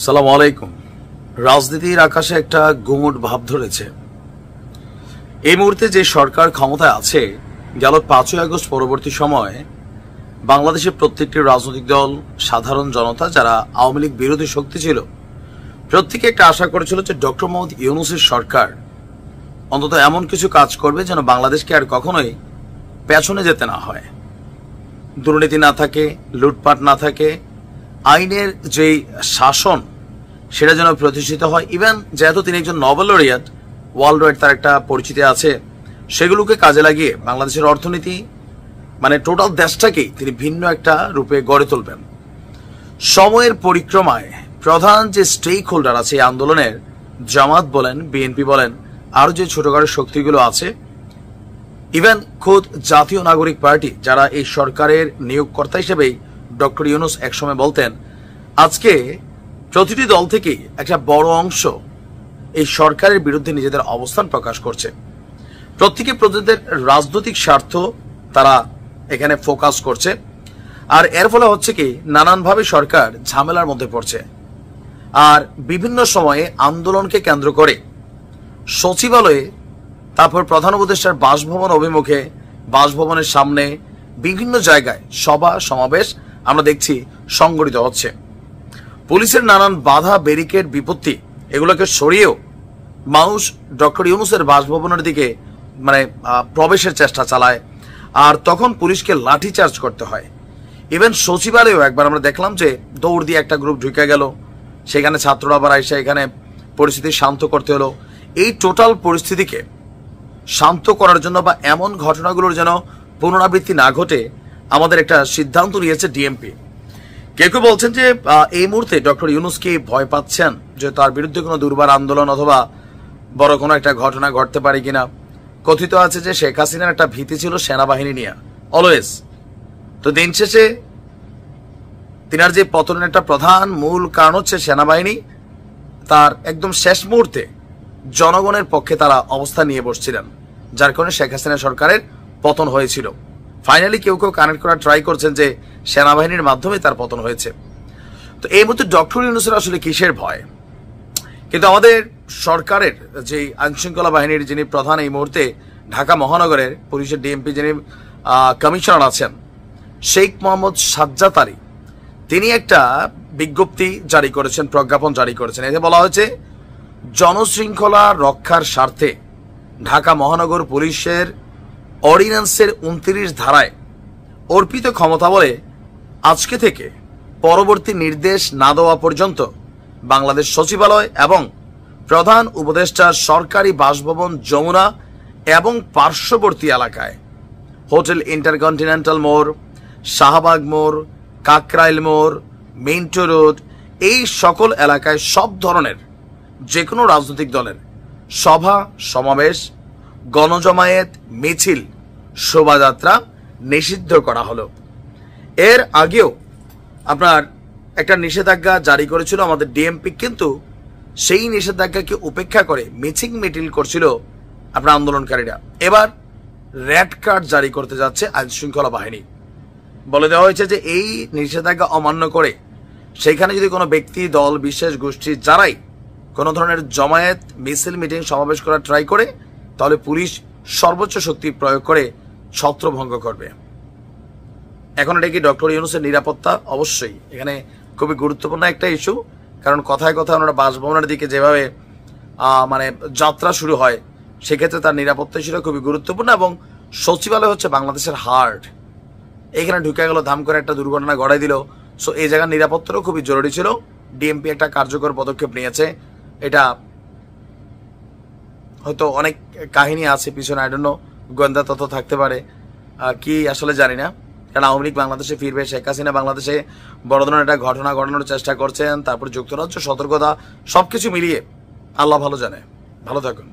সালাম আলাইকুম। রাজনীতির আকাশে একটা গুমট ভাব ধরেছে। এই মুহূর্তে যে সরকার ক্ষমতায় আছে, গেল 5ই আগস্ট পরবর্তী সময়ে বাংলাদেশের প্রত্যেকটি রাজনৈতিক দল, সাধারণ জনতা যারা আওয়ামী লীগ বিরোধী শক্তি ছিল, প্রত্যেকে একটা আশা করেছিল যে ডক্টর মোহাম্মদ ইউনূসের সরকার অন্তত এমন কিছু কাজ করবে যেন বাংলাদেশকে আর কখনোই পেছনে যেতে না হয়, দুর্নীতি না থাকে, লুটপাট না থাকে, আইনের যে শাসন সেটা যেন প্রতিষ্ঠিত হয়। ইভেন যেহেতু তিনি একজন নোবেল লরিয়েট, ওয়ার্ল্ড ওয়াইড তার একটা পরিচিতি আছে, সেগুলোকে কাজে লাগিয়ে বাংলাদেশের অর্থনীতি মানে টোটাল দেশটাকেই তিনি ভিন্ন একটা রূপে গড়ে তুলবেন। সময়ের পরিক্রমায় প্রধান যে স্টেক হোল্ডার আছে এই আন্দোলনের, জামাত বলেন, বিএনপি বলেন, আরো যে ছোটখাটো শক্তিগুলো আছে, ইভেন খোদ জাতীয় নাগরিক পার্টি যারা এই সরকারের নিয়োগকর্তা হিসেবেই ডক্টর ইউনূস একসময় বলতেন, আজকে প্রতিটি দল থেকেই একটা বড় অংশ এই সরকারের বিরুদ্ধে নিজেদের অবস্থান প্রকাশ করছে। প্রত্যেকে প্রত্যেকের রাজনৈতিক স্বার্থ তারা এখানে ফোকাস করছে, আর এর ফলে হচ্ছে কি নানানভাবে সরকার ঝামেলার মধ্যে পড়ছে। আর বিভিন্ন সময়ে আন্দোলনকে কেন্দ্র করে সচিবালয়ে, তারপর প্রধান উপদেষ্টার বাসভবন অভিমুখে, বাসভবনের সামনে বিভিন্ন জায়গায় সভা সমাবেশ আমরা দেখছি সংগঠিত হচ্ছে। পুলিশের নানান বাধা, ব্যারিকেড, বিপত্তি এগুলোকে সরিয়েও মানুষ ডক্টর ইউনূসের বাসভবনের দিকে প্রবেশের চেষ্টা চালায়, আর তখন পুলিশকে লাঠিচার্জ করতে হয়। ইভেন সচিবালয়েও একবার আমরা দেখলাম যে দৌড় দিয়ে একটা গ্রুপ ঢুকে গেল, সেখানে ছাত্ররা আবার এসে এখানে পরিস্থিতি শান্ত করতে হলো। এই টোটাল পরিস্থিতিকে শান্ত করার জন্য বা এমন ঘটনাগুলোর যেন পুনরাবৃত্তি না ঘটে আমাদের একটা সিদ্ধান্ত নিয়েছে ডিএমপি। কেউ কেউ বলছেন যে এই মুহূর্তে ডক্টর ইউনূসকে ভয় পাচ্ছেন যে তার বিরুদ্ধে কোনো দুর্বার আন্দোলন অথবা বড় কোনো একটা ঘটনা ঘটতে পারে কিনা। কথিত আছে যে শেখ হাসিনার একটা ভীতি ছিল সেনাবাহিনী নিয়ে অলওয়েজ। তো দিন শেষে তিনার যে পতনের একটা প্রধান মূল কারণ হচ্ছে সেনাবাহিনী তার একদম শেষ মুহূর্তে জনগণের পক্ষে তারা অবস্থা নিয়ে বসছিলেন, যার কারণে শেখ হাসিনা সরকারের পতন হয়েছিল। ফাইনালি কেউ কেউ কানেক্ট করার ট্রাই করছেন যে সেনাবাহিনীর মাধ্যমে তার পতন হয়েছে। তো এই মুহূর্তে ডক্টর ইউনূসের আসলে কিসের ভয়? কিন্তু আমাদের সরকারের যে আইনশৃঙ্খলা বাহিনীর যিনি প্রধান এই মুহূর্তে ঢাকা মহানগরের পুলিশের ডিএমপি যিনি কমিশনার আছেন, শেখ মোহাম্মদ সাজ্জাদ আলী, তিনি একটা বিজ্ঞপ্তি জারি করেছেন, প্রজ্ঞাপন জারি করেছেন। এতে বলা হয়েছে জনশৃঙ্খলা রক্ষার স্বার্থে ঢাকা মহানগর পুলিশের অর্ডিন্যান্সের 29 ধারায় অর্পিত ক্ষমতা বলে আজকে থেকে পরবর্তী নির্দেশ না দেওয়া পর্যন্ত বাংলাদেশ সচিবালয় এবং প্রধান উপদেষ্টার সরকারি বাসভবন যমুনা এবং পার্শ্ববর্তী এলাকায় হোটেল ইন্টারকন্টিনেন্টাল মোড়, শাহবাগ মোড়, কাকরাইল মোড়, মিন্টো রোড, এই সকল এলাকায় সব ধরনের যে কোনো রাজনৈতিক দলের সভা সমাবেশ, গণজমায়েত, মিছিল, শোভাযাত্রা নিষিদ্ধ করা হলো। এর আগেও আপনার একটা নিষেধাজ্ঞা জারি করেছিল আমাদের ডিএমপি, কিন্তু সেই নিষেধাজ্ঞাকে উপেক্ষা করে মিছিল মিটিল করছিল আপনার আন্দোলনকারীরা। এবার রেড কার্ড জারি করতে যাচ্ছে আইন শৃঙ্খলা বাহিনী। বলে দেওয়া হয়েছে যে এই নিষেধাজ্ঞা অমান্য করে সেখানে যদি কোনো ব্যক্তি, দল, বিশেষ গোষ্ঠী যারাই কোনো ধরনের জমায়েত, মিছিল, মিটিং, সমাবেশ করার ট্রাই করে, তাহলে পুলিশ সর্বোচ্চ শক্তি প্রয়োগ করে ছত্রভঙ্গ করবে। এখন এটা কি ডক্টর ইউনূসের নিরাপত্তা? অবশ্যই এখানে খুবই গুরুত্বপূর্ণ একটা ইস্যু, কারণ কথায় কথায় ওনারা বাসভবনের দিকে যেভাবে যাত্রা শুরু হয়, সেক্ষেত্রে তার নিরাপত্তা ইস্যুটা খুবই গুরুত্বপূর্ণ। এবং সচিবালয় হচ্ছে বাংলাদেশের হার্ট, এখানে ঢুকে গেল, ধাম করে একটা দুর্ঘটনা ঘটাই দিল। সো এই জায়গার নিরাপত্তারও খুবই জরুরি ছিল। ডিএমপি একটা কার্যকর পদক্ষেপ নিয়েছে। এটা হয়তো অনেক কাহিনী আছে পিছনে, আই ডোন্ট নো, গোয়েন্দা তথ্য থাকতে পারে, কি আসলে জানি না। কারণ আওয়ামী লীগ বাংলাদেশে ফিরবে, শেখ হাসিনা বাংলাদেশে বড় ধরনের একটা ঘটনা ঘটানোর চেষ্টা করছেন, তারপর যুক্তরাজ্য সতর্কতা, সবকিছু মিলিয়ে আল্লাহ ভালো জানে। ভালো থাকুন।